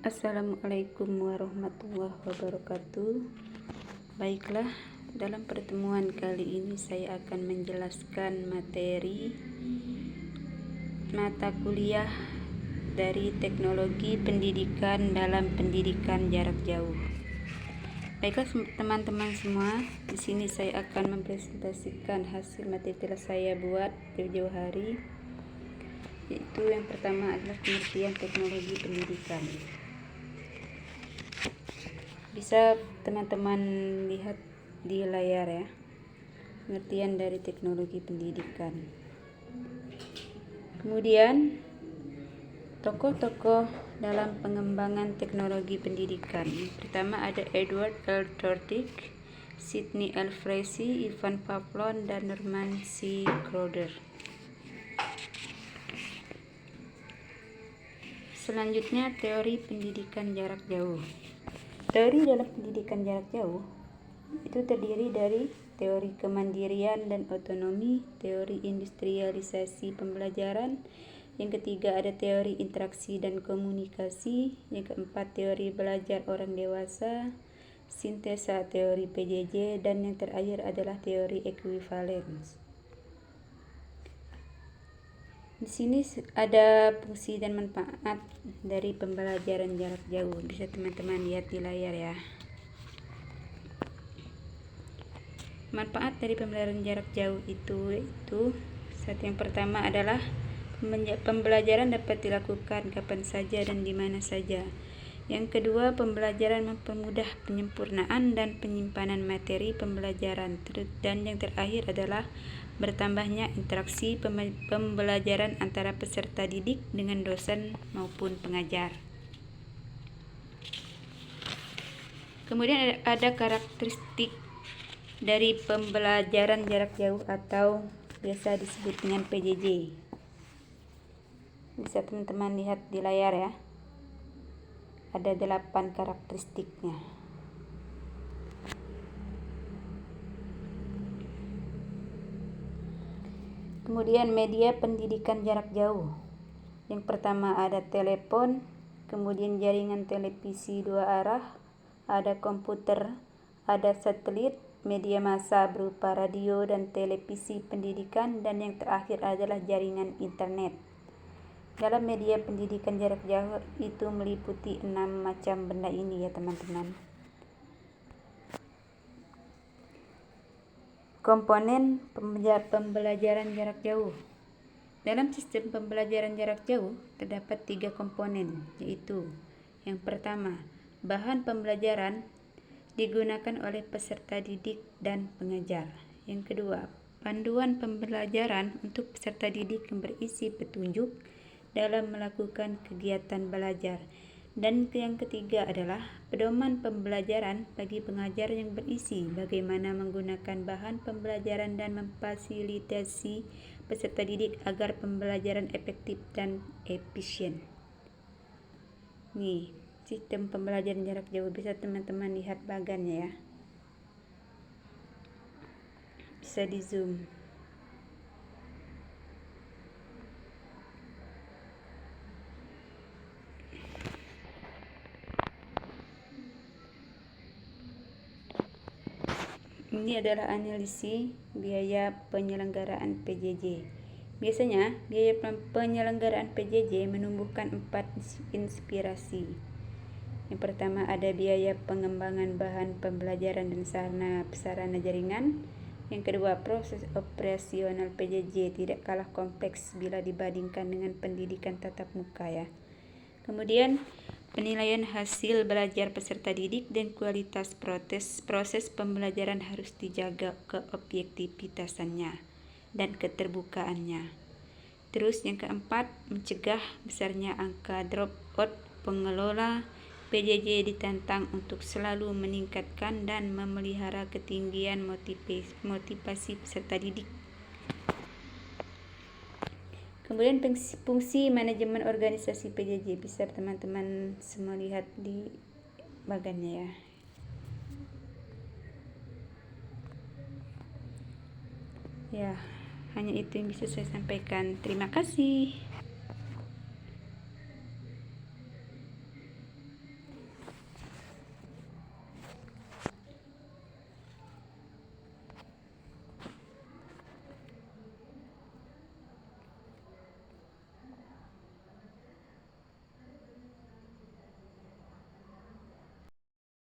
Assalamualaikum warahmatullahi wabarakatuh. Baiklah, dalam pertemuan kali ini saya akan menjelaskan materi mata kuliah dari teknologi pendidikan dalam pendidikan jarak jauh. Baiklah teman-teman semua, di sini saya akan mempresentasikan hasil materi telah saya buat jauh-jauh hari. Yaitu yang pertama adalah pengertian teknologi pendidikan. Bisa teman-teman lihat di layar ya, pengertian dari teknologi pendidikan. Kemudian tokoh-tokoh dalam pengembangan teknologi pendidikan. Pertama ada Edward L. Tortik, Sidney L. Frese, Ivan Pavlov, dan Norman C. Crowder. Selanjutnya teori pendidikan jarak jauh. Teori dalam pendidikan jarak jauh itu terdiri dari teori kemandirian dan otonomi, teori industrialisasi pembelajaran, yang ketiga ada teori interaksi dan komunikasi, yang keempat teori belajar orang dewasa, sintesa teori PJJ, dan yang terakhir adalah teori equivalence. Di sini ada fungsi dan manfaat dari pembelajaran jarak jauh. Bisa teman-teman lihat di layar ya. Manfaat dari pembelajaran jarak jauh itu satu, yang pertama adalah pembelajaran dapat dilakukan kapan saja dan di mana saja. Yang kedua, pembelajaran mempermudah penyempurnaan dan penyimpanan materi pembelajaran. Dan yang terakhir adalah bertambahnya interaksi pembelajaran antara peserta didik dengan dosen maupun pengajar. Kemudian ada karakteristik dari pembelajaran jarak jauh atau biasa disebut dengan PJJ. Bisa teman-teman lihat di layar ya. Ada 8 karakteristiknya. Kemudian media pendidikan jarak jauh. Yang pertama ada telepon, kemudian jaringan televisi 2 arah, ada komputer, ada satelit, media massa berupa radio dan televisi pendidikan, dan yang terakhir adalah jaringan internet. Dalam media pendidikan jarak jauh itu meliputi 6 macam benda ini ya teman-teman. Komponen pembelajaran jarak jauh. Dalam sistem pembelajaran jarak jauh terdapat 3 komponen, yaitu yang pertama, bahan pembelajaran digunakan oleh peserta didik dan pengajar. Yang kedua, panduan pembelajaran untuk peserta didik yang berisi petunjuk dalam melakukan kegiatan belajar. Dan yang ketiga adalah pedoman pembelajaran bagi pengajar yang berisi bagaimana menggunakan bahan pembelajaran dan memfasilitasi peserta didik agar pembelajaran efektif dan efisien. Nih, sistem pembelajaran jarak jauh, bisa teman-teman lihat bagannya ya. Bisa di zoom. Ini adalah analisis biaya penyelenggaraan PJJ. Biasanya, biaya penyelenggaraan PJJ menumbuhkan 4 inspirasi. Yang pertama ada biaya pengembangan bahan pembelajaran dan sarana jaringan. Yang kedua, proses operasional PJJ tidak kalah kompleks bila dibandingkan dengan pendidikan tatap muka ya. Kemudian penilaian hasil belajar peserta didik dan kualitas proses pembelajaran harus dijaga keobjektivitasannya dan keterbukaannya. Terus yang keempat, mencegah besarnya angka dropout. Pengelola PJJ ditantang untuk selalu meningkatkan dan memelihara ketinggian motivasi peserta didik. Kemudian fungsi manajemen organisasi PJJ, bisa teman-teman semua lihat di bagannya ya. Ya, hanya itu yang bisa saya sampaikan. Terima kasih.